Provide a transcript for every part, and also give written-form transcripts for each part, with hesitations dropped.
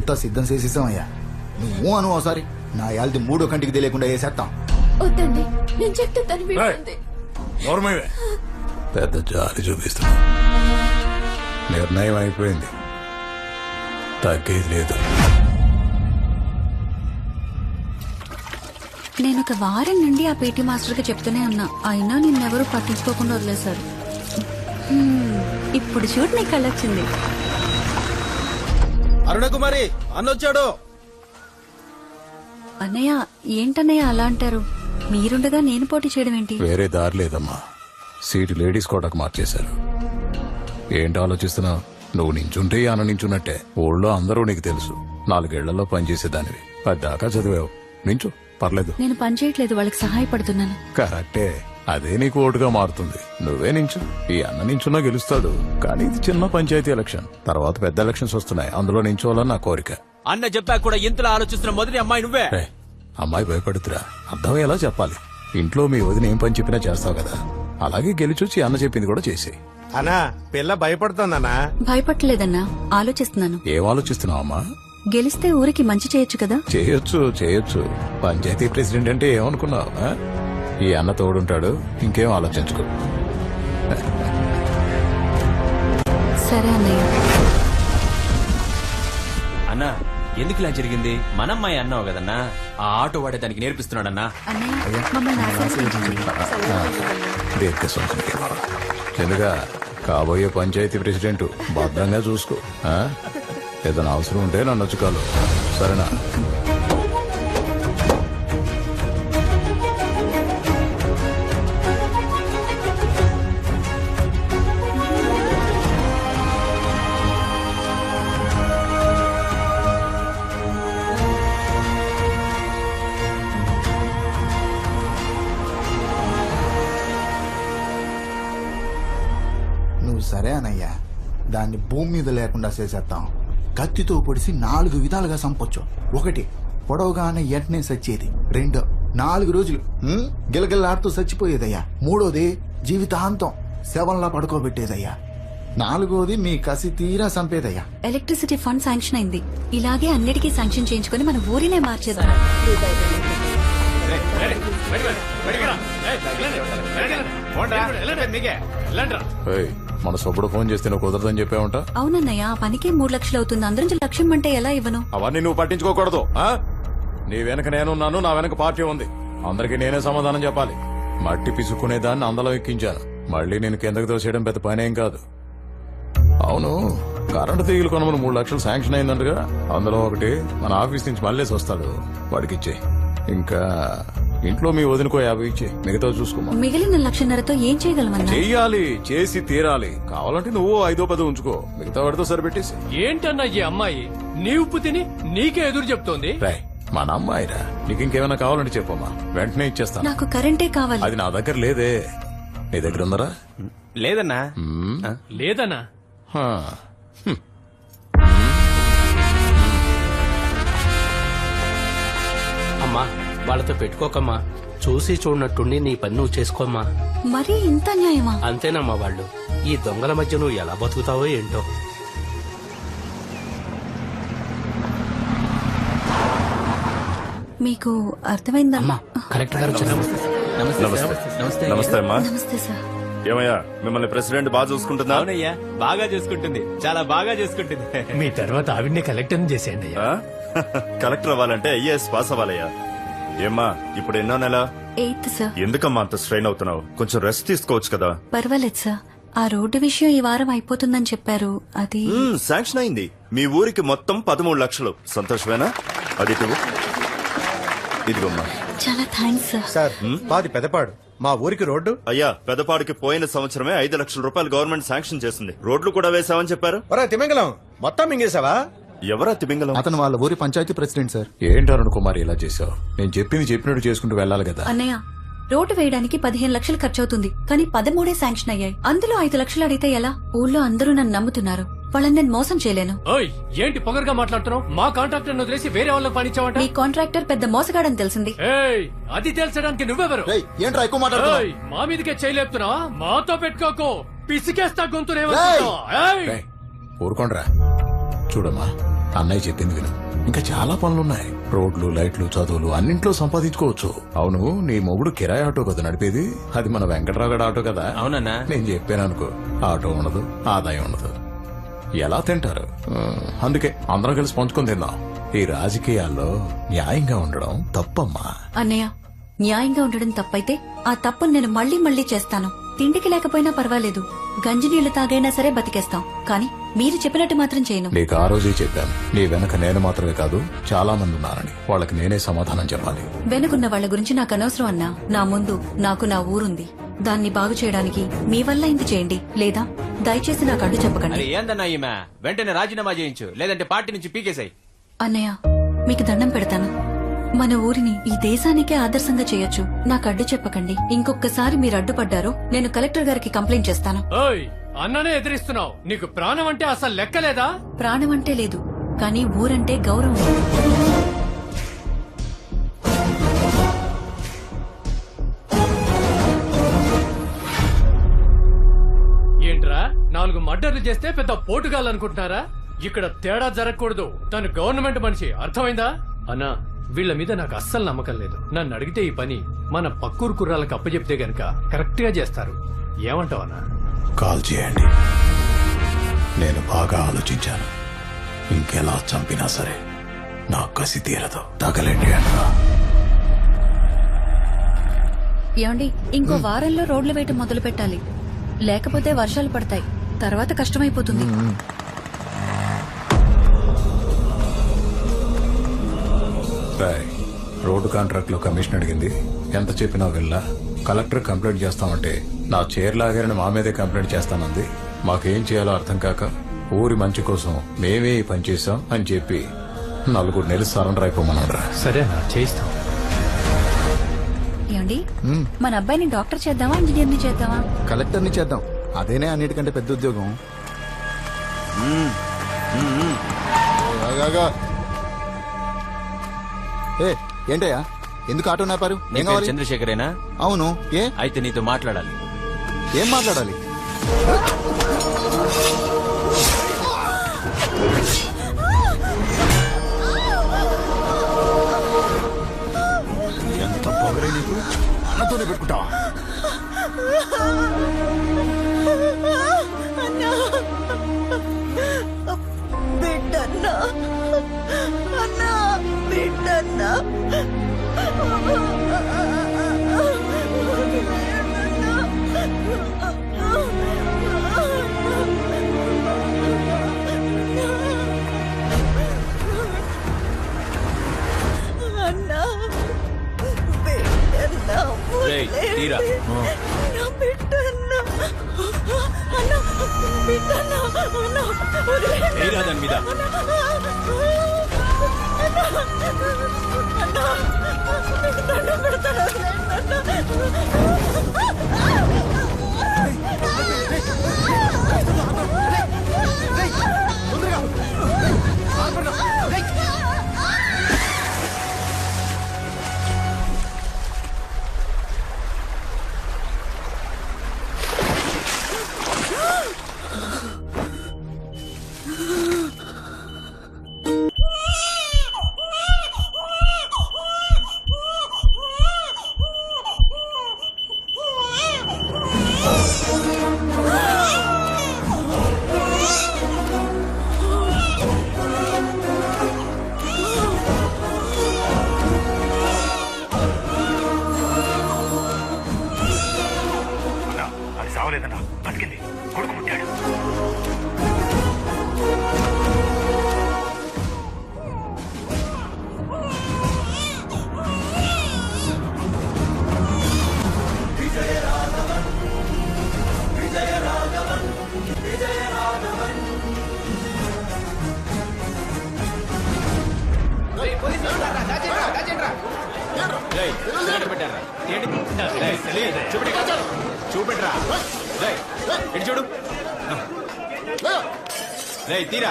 అంతా సిద్ధం చేసేసామయ్యా. నువ్వు అను ఒకసారి నా యాల్ది మూడో కంటికి తెలియకుండా వేసేస్తాం. వద్దండి, నేను చెప్తే తను వింటుంది. పెద్ద జాలి చూపిస్తున్నా. నిర్ణయం అయిపోయింది, తగ్గేది లేదు. నేను ఒక వారం నుండి ఆ పీటీ మాస్టర్ కి చెప్తూనే ఉన్నా, అయినా నిన్నెవరూ పట్టించుకోకుండా వదిలేశారు. ఇప్పుడు చూడు నీ కళ్ళొచ్చింది. అరుణకుమారి అన్నొచ్చాడు. అన్నయ్య ఏంటన్నయ్య అలా అంటారు? మీరుండగా నేను పోటీ చేయడం ఏంటి? వేరే దారి లేదమ్మా. సీటు లేడీస్ కోటకు మార్చేశారు. ఏంటి ఆలోచిస్తున్నావు? నువ్వు నించుంటే అన్న నించున్నట్టే. ఊళ్ళో అందరూ నీకు తెలుసు. 4 ఏళ్లలో పనిచేసేదానివి, 10 దాకా చదివావు. నించు, పర్లేదు. నేను పని చేయట్లేదు, వాళ్ళకి సహాయపడుతున్నాను. కరెక్టే, అదే నీకు ఓటుగా మారుతుంది. నువ్వే నించు. ఈ అన్న నించున్నా గెలుస్తాడు. కానీ ఇది చిన్న పంచాయతీ ఎలక్షన్, తర్వాత పెద్ద ఎలక్షన్స్ వస్తున్నాయి. అందులో నించోవాలని నా కోరిక. అన్న చెప్పా కూడా ఇంతలా ఆలోచిస్తున్న మొదటి అమ్మాయి నువ్వే. అమ్మాయి భయపడుతురా, అర్థమయ్యేలా చెప్పాలి. ఇంట్లో మీ వదిన ఏం పని చెప్పినా చేస్తావు కదా, అలాగే గెలిచొచ్చి అన్న చెప్పింది కూడా చేసేయి. అన్నా పిల్ల భయపడుతోందన్నా. భయపడలేదన్నా, ఆలోచిస్తున్నాను. ఏం ఆలోచిస్తున్నావు అమ్మా? గెలిస్తే ఊరికి మంచి చేయొచ్చు కదా. చేయొచ్చు. పంచాయతీ ప్రెసిడెంట్ అంటే ఏమనుకున్నావు? ఈ అన్న తోడుంటాడు, ఇంకేం ఆలోచించుకో. సరే అన్నయ్య. అన్నా ఎందుకు ఇలా జరిగింది? మనమ్మాయి అన్నావు కదన్నా, ఆ ఆటో వాడే దానికి నేర్పిస్తున్నాడన్నా. అన్నయ్య మమ్మల్ని ఆశీర్వదించండి. ఎందుగా కాబోయే పంచాయతీ ప్రెసిడెంట్ భద్రంగా చూసుకో. ఏదైనా అవసరం ఉంటే నన్ను వచ్చుకోవాలి, సరేనా? నువ్వు సరే అనయ్యా, దాన్ని భూమి మీద లేకుండా చేసేస్తాం. కత్తితో పొడిసి 4 విధాలుగా చంపొచ్చు. 1 పొడవుగానే ఎట్నే సచ్చేది. 2 4 రోజులు గిలగిల్లాడుతూ చచ్చిపోయేదయ్యా. 3 జీవితాంతం శవంలా పడుకోబెట్టేదయ్యా. 4 మీ కసి తీరా చంపేదయ్యా. ఎలక్ట్రిసిటీ ఫండ్ శాంక్షన్ అయింది. ఇలాగే అన్నిటికీ శాంక్షన్ చేయించుకుని మన ఊరినే మార్చేద్దాం. మన సొప్పుడు ఫోన్ చేస్తే నువ్వు కుదరదని చెప్పావుంటా. అవునన్నయ్య, ఆ పనికి 3 లక్షలు అవుతుంది. అందరం లక్ష్యం అంటే ఎలా ఇవ్వను? అవన్నీ నువ్వు పట్టించుకోకూడదు. నీ వెనక నేనున్నాను, నా వెనక పార్టీ ఉంది. అందరికీ నేనే సమాధానం చెప్పాలి. మట్టి పిసుక్కునేదాన్ని అందలో ఎక్కించాను. మళ్ళీ నేను కిందకు తోసేయడం పెద్ద పనేం కాదు. అవును, కరెంటు తీగలు కొనమని 3 లక్షలు శాంక్షన్ అయిందంటగా. అందులో 1 మన ఆఫీస్ నుంచి మళ్ళేసి వస్తాడు, వాడికి ఇచ్చే. ఇంకా ఇంట్లో మీ వదినకో 50 ఇచ్చే, మిగతా చూసుకోమా. మిగిలిన 1,50,000తో ఏం చేయగలమన్నా? చెయ్యాలి, చేసి తీరాలి. కావాలంటే నువ్వు 5-10 ఉంచుకో, మిగతా వాడితో సరిపెట్టేసి. ఏంటన్నా ఈ అమ్మాయి నీ ఉప్పు తిని నీకే ఎదురు చెప్తోంది? మన అమ్మాయిరా, నీకు ఇంకేమైనా కావాలంటే చెప్పమ్మా, వెంటనే ఇచ్చేస్తాను. నాకు కరెంటే కావాలి. అది నా దగ్గర లేదే, నీ దగ్గర ఉందరా? లేదన్నా. లేదన్నా. అమ్మా వాళ్ళతో పెట్టుకోకమ్మా, చూసి చూడనట్టుండి నీ పని నువ్వు చేసుకోమ్మా. మరీ ఇంత న్యాయమా? అంతేనమ్మా, వాళ్ళు ఈ దొంగల మధ్య నువ్వు ఎలా బతుకుతావో ఏంటో. మీకు అర్థమైందమ్మా? కలెక్టర్ గారు నమస్తే అమ్మా. నమస్తే సార్. ఏమయ్యా, మిమ్మల్ని ప్రెసిడెంట్ బాగా చూసుకుంటుందా? అవునయ్యా, బాగా చూసుకుంటుంది, చాలా బాగా చూసుకుంటుంది. మీ తర్వాత ఆవిడ్నే కలెక్టర్ చేసేయండి. కలెక్టర్ అవ్వాలంటే ఐఏఎస్ పాస్ అవ్వాలయ్యా. ఏమ్మా, ఇప్పుడు ఎన్నో నెల? 8th sir. ఎందుకమ్మా అంత స్ట్రెయిన్ అవుతున్నావు? కొంచెం రెస్ట్ తీసుకోవచ్చు కదా. పర్వాలేదు సార్, ఆ రోడ్డు విషయం ఈ వారం అయిపోతుందని చెప్పారు. అది శాంక్షన్ అయింది. మీ ఊరికి మొత్తం 13 లక్షలు. సంతోషమేనా? అది ఇదిగోమ్మా. చాలా థ్యాంక్స్ సార్. సార్, మాది పెదపాడు. మా ఊరికి రోడ్డు. అయ్యా, పెదపాడుకి పోయిన సంవత్సరమే 5 లక్షల రూపాయలు గవర్నమెంట్ శాంక్షన్ చేసింది. రోడ్లు కూడా వేసామని చెప్పారు. ఒరే తిమింగలం, మొత్తం మింగేశావా? ఎవరా తిమింగలం? అతను వాళ్ళ ఊరి పంచాయతీ ప్రెసిడెంట్ సార్. ఏంటి అరుణ్ కుమార్ ఇలా చేసావు? నేను చెప్పింది చెప్పినట్టు చేసుకుంటూ వెళ్ళాలి కదా. అన్నయ్య, రోడ్డు వేయడానికి 15 లక్షలు ఖర్చు అవుతుంది, కానీ 13 శాంక్షన్ అయ్యాయి. అందులో 5 లక్షలు అడిగితే ఎలా? ఊళ్ళో అందరూ నన్ను నమ్ముతున్నారు, వాళ్ళని నేను మోసం చేయలేను. ఓయ్, ఏంటి పొగరుగా మాట్లాడుతున్నావు? మా కాంట్రాక్టర్ వదిలేసి వేరే వాళ్ళకి పనిచ్చావంట. మీ కాంట్రాక్టర్ పెద్ద మోసగాడని తెలిసింది. ఏయ్, అది తెలుసడానికి నువ్వెవరు? ఏంట్రా ఎక్కువ మాట్లాడుతున్నావ్? ఏయ్, మా మీదకే చేయలేపుతున్నావా? మాతో పెట్టుకోకు, పిసికేస్తా గొంతునేమో. ఊరుకోండ్రా. చూడమ్మా, అన్నయ్య చెప్పింది విను. ఇంకా చాలా పనులున్నాయి. రోడ్లు, లైట్లు, చదువులు అన్నింట్లో సంపాదించుకోవచ్చు. అవును, నీ మొగుడు కిరాయి ఆటో కదా నడిపేది? అది మన వెంకట్రావు ఆటో కదా? అవునన్నా. నేను చెప్పాను అనుకో, ఆటో ఉండదు, ఆదాయం ఉండదు, ఎలా తింటారు? అందుకే అందరం కలిసి పంచుకొని తిందాం. ఈ రాజకీయాల్లో న్యాయంగా ఉండడం తప్పమ్మా. అన్నయ్య, న్యాయంగా ఉండడం తప్పైతే ఆ తప్పును నేను మళ్ళీ మళ్ళీ చేస్తాను. తిండికి లేకపోయినా పర్వాలేదు, గంజి నీళ్లు తాగైనా సరే బతికేస్తాం. కానీ మీరు చెప్పినట్టు మాత్రం చేయను. నీకు ఆ రోజే చెప్పాను, నీ వెనక నేను మాత్రమే కాదు చాలా మంది ఉన్నారని. వాళ్ళకి నేనే సమాధానం చెప్పాలి. వెనుకున్న వాళ్ళ గురించి నాకు అనవసరం అన్నా. నా ముందు నాకు నా ఊరుంది. దాన్ని బాగు చేయడానికి మీ వల్ల ఇంత చేయండి, లేదా దయచేసి నాకు అడ్డు చెప్పకండి. అరే ఏందన్నా ఈమె, వెంటనే రాజీనామా చేయించు, లేదంటే పార్టీ నుంచి పీకేసాయి. అన్నయ్య, మీకు దండం పెడతాను. మన ఊరిని ఈ దేశానికే ఆదర్శంగా చేయొచ్చు. నాకు అడ్డు చెప్పకండి. ఇంకొకసారి మీరు అడ్డుపడ్డారో నేను కలెక్టర్ గారికి కంప్లైంట్ చేస్తాను. ఓయ్, అన్ననే ఎదిరిస్తున్నావు. నీకు ప్రాణం అంటే అసలు లెక్కలేదా? ప్రాణం అంటే లేదు, కానీ ఊరంటే గౌరవం. ఏంట్రా, 4 మర్డర్లు చేస్తే పెద్ద పోటుగాలనుకుంటున్నారా? ఇక్కడ తేడా జరగకూడదు. తను గవర్నమెంట్ మనిషి, అర్థమైందా? అన్నా, వీళ్ళ మీద నాకు అస్సలు నమ్మకం లేదు. నన్ను అడిగితే ఈ పని మన పక్కూరు కుర్రాలకు అప్పచెప్తే గనక కరెక్ట్ గా చేస్తారు. ఏమంటావన్నా? కాల్ చేయండి. నేను బాగా ఆలోచించాను. ఇంకెలా చంపినా సరే నా కసి తీరదు. తగలండి అంటా. ఏమండి, ఇంకో వారంలో రోడ్లు వేయటం మొదలు పెట్టాలి. లేకపోతే వర్షాలు పడతాయి, తర్వాత కష్టమైపోతుంది. రోడ్డు కాంట్రాక్ట్ లో కమిషన్ అడిగింది. ఎంత చెప్పినా వెళ్ళా. కలెక్టర్ కంప్లైంట్ చేస్తామంటే నా చైర్ లాగారని మా మీదే కంప్లైంట్ చేస్తానంది. మాకేం చేయాలో అర్థం కాక ఊరి మంచి కోసం మేమే ఈ పని చేశాం అని చెప్పి 4 నెలలు సరెండర్ అయిపోమన్నారా. సరే, చేయిస్తాం. ఏమండి, మన అబ్బాయిని డాక్టర్ చేద్దామా, ఇంజనీర్ని చేద్దామా? కలెక్టర్ని చేద్దాం, అదేనే అన్నిటికంటే పెద్ద ఉద్యోగం. ఆగాగా. ఏ ఏంటయ్యా, ఎందుకు ఆటో నాపారు? ఏం కావాలి? చంద్రశేఖరేనా? అవును. ఏ అయితే నీతో మాట్లాడాలి. ఏం మాట్లాడాలి? ఎంత పొగరే నీకు? అన్నతోనే పెట్టుకుంటావా? బిడ్డన్నా, అన్నా, బిడ్డన్నా. అన్నా, బిడ్డన్నా, రేయ్, తీరా. నా బిడ్డన్నా, అన్నా, బిడ్డన్నా, అన్నా, వదిలేయ్. తీరా దాని మీద. చూపెట్రా. ఇటు చూడు. తీరా.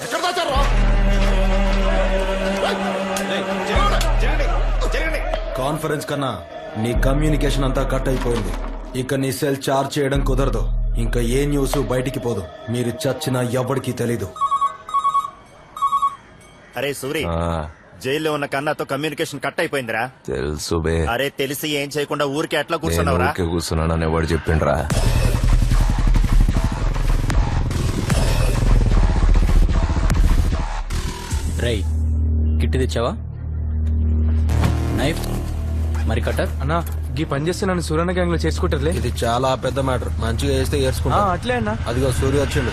ఎక్కడ దాచారు? కాన్ఫరెన్స్ కన్నా నీ కమ్యూనికేషన్ అంతా కట్ అయిపోయింది. ఇక నీ సెల్ చార్జ్ చేయడం కుదరదు. ఇంకా ఏ న్యూస్ బయటికి పోదు. మీరు చచ్చినా ఎవరికి తెలీదు. అరే సూరి, జైల్లో ఉన్న కన్నాతో కమ్యూనికేషన్ కట్ అయిపోయిందిరా. తెలుసు బే. అరే తెలిసి ఏం చేయకుండా ఊరికే ఎట్లా కూర్చున్నావురా? కూర్చున్నానని ఎవడు చెప్పిండ్రా? రై కిట్టి తెచ్చావా? నైఫ్ మరి కట్టర్? అన్నా ఈ పని చేస్తే నన్ను సూరన్న గ్యాంగ్ లో చేసుకుంటారులే. ఇది చాలా పెద్ద మ్యాటర్. మంచిగా చేస్తే ఏర్చుకుంటా. అట్లే అన్నా. అదిగో సూర్య వచ్చిండు.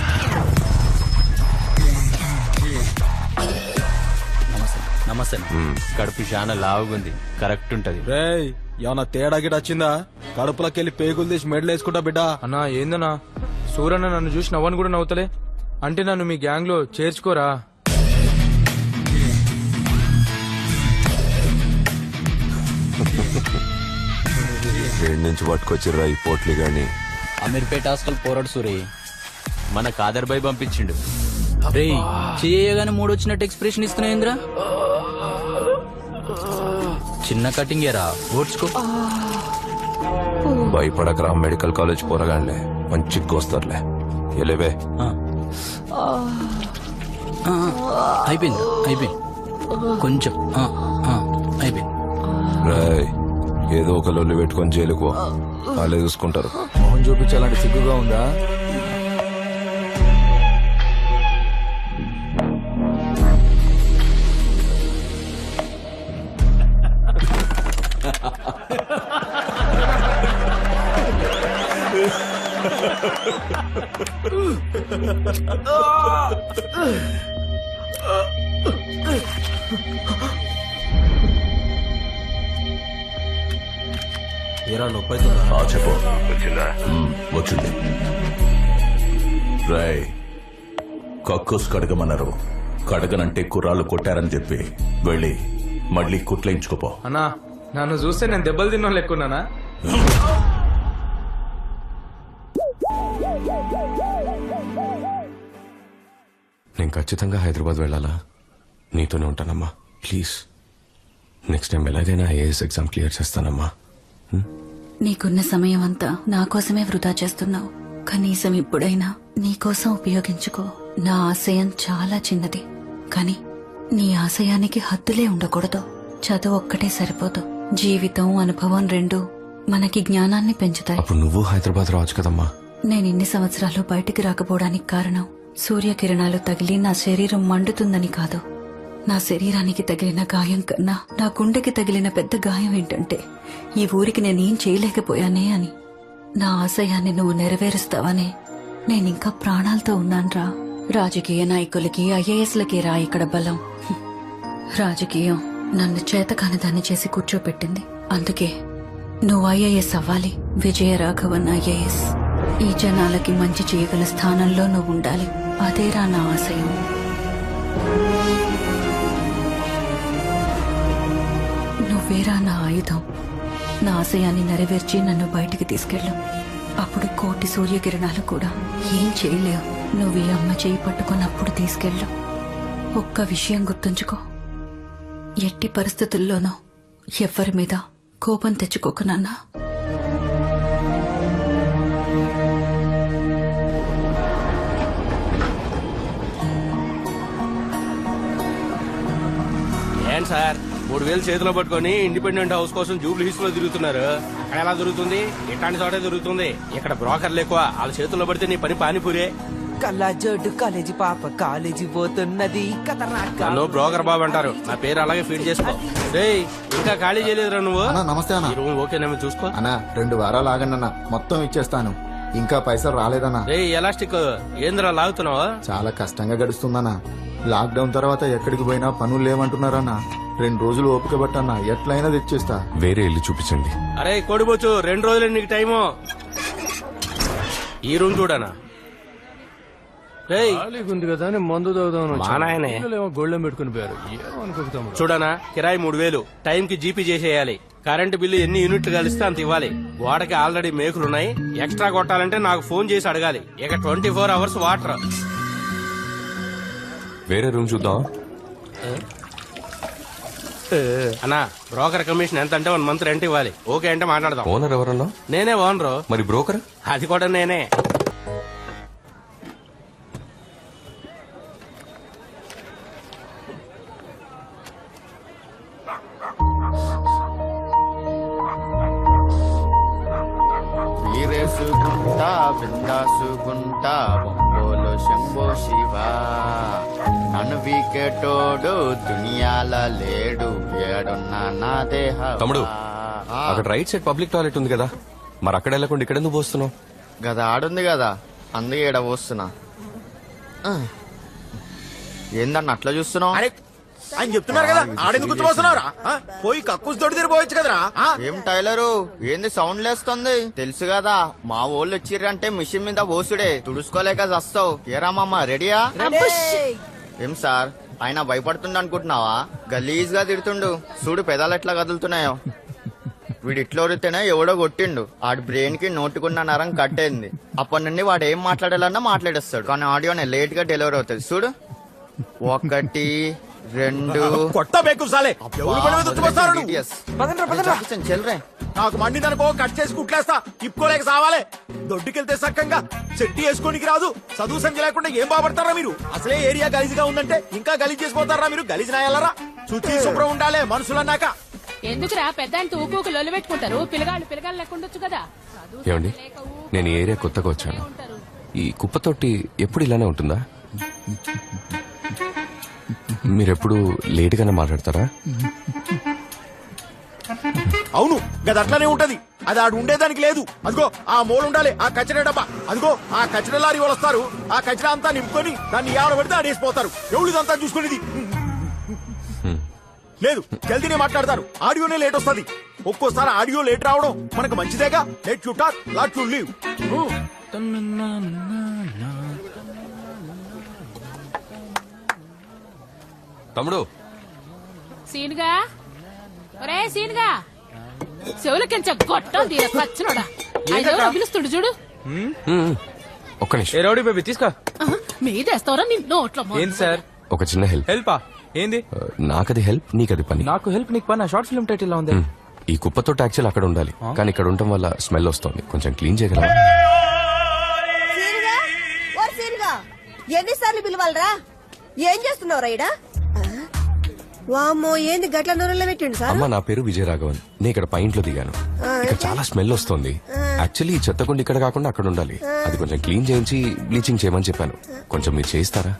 నమస్తే. కడుపు చాలా లావుగుంది, కరెక్ట్ ఉంటది. రేయ్ ఏమన్నా తేడా గిట వచ్చిందా? కడుపులోకి వెళ్ళి పేగులు తీసి మెడలు వేసుకుంటా బిడ్డ. అన్నా ఏందన్నా, సూరన్న నన్ను చూసి నవ్వని కూడా నవ్వుతలే. అంటే నన్ను మీ గ్యాంగ్ లో చేర్చుకోరా? ఏడు నుంచి పట్టుకొచ్చిర్రా ఈ పోట్లి గాని. అమీర్పేట హాస్టల్ పోరాడు సూరి మన కాదర్ బాయ్ పంపించిండు. రే చేయగానే మూడొచ్చినట్టు ఎక్స్ప్రెషన్ ఇస్తున్నాయింద్రా. చిన్న కటింగ్ ఏరా, ఓడ్చుకో. భయపడకరా, మెడికల్ కాలేజ్ పోరగాన్లే, మంచి కోస్తారులే. ఎలేవే. అయిపోయింది కొంచెం అయిపోయింది. రాయ్ ఏదో ఒక లొల్లి పెట్టుకొని జైలుకు వాళ్ళే చూసుకుంటారు. మొహం చూపించాలంటే సిగ్గుగా ఉందా? ఏరా నొప్పి అవుతుందా? చెప్పు. వచ్చింది. రాయ్ కక్కుస్ కడగమన్నారు. కడగనంటే కుర్రాళ్ళు కొట్టారని చెప్పి వెళ్ళి మళ్ళీ కుట్లేయించుకోపో. అన్నా నన్ను చూస్తే నేను దెబ్బలు తిన్నా లెక్కున్నానా? నేను ఖచ్చితంగా హైదరాబాద్ వెళ్ళాలా? నీతోనే ఉంటానమ్మా, ప్లీజ్. నెక్స్ట్ టైం ఎలాగైనా ఐఏఎస్ ఎగ్జామ్ క్లియర్ చేస్తానమ్మా. నీకున్న సమయం అంతా నా కోసమే వృధా చేస్తున్నావు. కనీసం ఇప్పుడైనా నీకోసం ఉపయోగించుకో. నా ఆశయం చాలా చిన్నది, కానీ నీ ఆశయానికి హద్దులే ఉండకూడదు. చదువు ఒక్కటే సరిపోదు. జీవితం, అనుభవం రెండూ మనకి జ్ఞానాన్ని పెంచుతాయి. అప్పుడు నువ్వు హైదరాబాద్ రావచ్చు కదమ్మా. నేను ఇన్ని సంవత్సరాలు బయటికి రాకపోవడానికి కారణం సూర్యకిరణాలు తగిలి నా శరీరం మండుతుందని కాదు. నా శరీరానికి తగిలిన గాయం కన్నా నా గుండెకి తగిలిన పెద్ద గాయం ఏంటంటే ఈ ఊరికి నేనేం చేయలేకపోయానే అని. నా ఆశయాన్ని నువ్వు నెరవేరుస్తావనే నేనింకా ప్రాణాలతో ఉన్నాన్రా. రాజకీయ నాయకులకి, ఐఏఎస్లకి రా ఇక్కడ బలం. రాజకీయం నన్ను చేతకాని దాన్ని చేసి కూర్చోపెట్టింది. అందుకే నువ్వు ఐఏఎస్ అవ్వాలి. విజయరాఘవన్ ఐఏఎస్. ఈ జనాలకి మంచి చేయగల స్థానంలో నువ్వు ఉండాలి. అదేరా నా ఆశయం. నువ్వేరా నా ఆయుధం. నా ఆశయాన్ని నెరవేర్చి నన్ను బయటికి తీసుకెళ్ళు. అప్పుడు కోటి సూర్యకిరణాలు కూడా ఏం చేయలేవు. నువ్వు ఈ అమ్మ చేయి పట్టుకున్నప్పుడు తీసుకెళ్ళు. ఒక్క విషయం గుర్తుంచుకో, ఎట్టి పరిస్థితుల్లోనూ ఎవ్వరి మీద కోపం తెచ్చుకోకు నాన్నా. ఏం సార్ 3000 చేతిలో పట్టుకొని ఇండిపెండెంట్ హౌస్ కోసం జూబ్లీ హిల్స్ లో తిరుగుతున్నారు. అక్కడ ఎలా దొరుకుతుంది? ఇట్లాంటి చోటే దొరుకుతుంది. ఇక్కడ బ్రోకర్లు ఎక్కువ. వాళ్ళ చేతుల్లో పడితే నీ పని పానీపూరే. కళ్ళజోడు కాలేజీ పాప కాలేజీ పోతున్నది. నన్ను బ్రోకర్ బాబు అంటారు. నా పేరు అలాగే ఫీడ్ చేసుకో. రేయ్ ఇంకా ఖాళీ చేయలేదురా నువ్వు? నమస్తే అన్న. ఈ రూమ్ ఓకేనేమో చూసుకో. అన్నా 2 వారాలు ఆగండి అన్న, మొత్తం ఇచ్చేస్తాను. ఇంకా పైసలు రాలేదన్నా. రేయ్ ఎలాస్టిక్ ఏందిరా లాగుతున్నావా? చాలా కష్టంగా గడుస్తుందన్నా. లాక్డౌన్ తర్వాత ఎక్కడికి పోయినా పనులు లేవంటున్నారన్నా. 2 రోజులు ఓపిక పట్టన్నా, ఎట్లయినా తెచ్చేస్తా. వేరే ఇల్లు చూపించండి. అరే కొడిపోచ్చు, 2 రోజులు నీకు టైము. ఈ రూమ్ చూడనా? ఉంది కదా అని మందు తాగుదామని మా నాయనే గోళ్ళెం పెట్టుకుని పోయారు. ఏమనుకుంటాం చూడనా, కిరాయి 3000, టైంకి జీపీ చేసేయాలి. కరెంటు బిల్లు ఎన్ని యూనిట్లు కలిస్తే అంత ఇవ్వాలి. గోడకి ఆల్రెడీ మేకులున్నాయి. ఎక్స్ట్రా కొట్టాలంటే నాకు ఫోన్ చేసి అడగాలి. ఇక 24 hours వాటర్. వేరే రూమ్ చూద్దాం. అన్నా బ్రోకర్ కమిషన్ ఎంత అంటే 1 month రెంట్ ఇవ్వాలి. ఓకే అంటే మాట్లాడదాం. ఓనర్ ఎవరన్నా? నేనే ఓనరు. మరి బ్రోకర్? అది కూడా నేనే. దొరికేటోడు దునియాల లేడు ఏడున్నా నా దేహ తమ్ముడు అక్కడ రైట్ సైడ్ పబ్లిక్ టాయిలెట్ ఉంది కదా మరి అక్కడ వెళ్ళకుండా ఇక్కడ ఎందుకు పోస్తున్నావు? గదా ఆడుంది కదా అందుకే ఈడ పోస్తున్నా. ఏందన్న అట్లా చూస్తున్నావు? అరే ఆయన చెప్తున్నారు కదా ఆడెందుకు కూర్చోబోతున్నారా? పోయి కక్కుస్ తోటి తిరిగిపోవచ్చు కదరా. ఏం టైలరు ఏంది సౌండ్ లేస్తుంది? తెలుసు కదా మా వాళ్ళు వచ్చిర్రంటే మిషన్ మీద పోసుడే తుడుచుకోలేక చస్తావు. ఏరా మామ రెడీయా? ఏం సార్ ఆయన భయపడుతుండ అనుకుంటున్నావా? గలీజ్ గా తిడుతుండు చూడు పెదాలు ఎట్లా కదులుతున్నాయో. వీడు ఇట్లా ఒరితేనే ఎవడో కొట్టిండు ఆడి బ్రెయిన్ కి నోటుకున్న నరం కట్టేంది. అప్పటి నుండి వాడు ఏం మాట్లాడాలన్నా మాట్లాడేస్తాడు కానీ ఆడియోనే లేట్ గా డెలివరీ అవుతుంది. చూడు 1 2 కొత్త బేకు సాలే ఎవరు పని మీద వచ్చి Yes. చెల్రే నాకు మండిదనుకో కట్ చేసి కుట్లేస్తా తిప్పుకోలేక సావాలే. దొడ్డుకెళ్తే సక్కంగా చెట్టి వేసుకోనికి రాదు. చదువు సంఖ్య లేకుండా ఏం బాపడతారా మీరు? అసలే ఏరియా గలీజ్గా ఉందంటే ఇంకా గలీజ్ చేసిపోతారా మీరు? గలీజ్ నాయాలరా? శుచి శుభ్రం ఉండాలే మనుషులన్నాక. ఎందుకురా పెద్ద ఊకు లొల్లు పెట్టుకుంటారు? పిల్లగాళ్ళు లెక్కుండొచ్చు కదా. ఏమండి నేను ఈ ఏరియా కొత్తగా వచ్చాను. ఈ కుప్పతోటి ఎప్పుడు ఇలానే ఉంటుందా? మీరెప్పుడు లేటుగానే మాట్లాడతారా? అవును గది అట్లనే ఉంటది. అది ఆడు ఉండేదానికి లేదు. అదిగో ఆ మూల ఉండాలి ఆ కచరా డబ్బా. అదిగో ఆ కచరా లారీ వాళ్ళు వస్తారు. ఆ కచరా అంతా నింపుకొని దాన్ని ఏడ పెడితే ఆడేసిపోతారు. ఎవరిదంతా చూసుకునేది లేదు. జల్దీనే మాట్లాడతారు. ఆడియోనే లేట్ వస్తుంది. ఒక్కోసారి ఆడియో లేట్ రావడం మనకు మంచిదేగా. Let you talk let you live. తమ్ముడు సీన్గా ఒరే సీన్గా చెవులకించ గొట్టం తీర సచ్చినోడా పిలుస్తుడు చూడు. ఒక్క నిమిషం. ఏ రౌడీ బేబీ తీసుకో. మీదేస్తావరా నీ నోట్లో ఏంది సార్? ఒక చిన్న హెల్ప్. హెల్పా? ఏంది? నాకది హెల్ప్ నీకది పని. నాకు హెల్ప్ నీకు పని. షార్ట్ ఫిల్మ్ టైటిల్ లా ఉంది. ఈ కుప్పతో యాక్చువల్ అక్కడ ఉండాలి కానీ ఇక్కడ ఉండటం వల్ల స్మెల్ వస్తుంది. కొంచెం క్లీన్ చేయగలవా? ఎన్నిసార్లు పిలవాలరా? ఏం చేస్తున్నావురా ఈడ? వామ్మో ఏంది గట్ల నూనెలో పెట్టిండు సార్? అమ్మ నా పేరు విజయరాఘవన్. నేను ఇక్కడ పైంట్లో దిగాను. ఇక్కడ చాలా స్మెల్ వస్తుంది. యాక్చువల్లీ ఈ చెత్తకుండా ఇక్కడ కాకుండా అక్కడ ఉండాలి. అది కొంచెం క్లీన్ చేయించి బ్లీచింగ్ చేయమని చెప్పాను. కొంచెం మీరు చేయిస్తారా?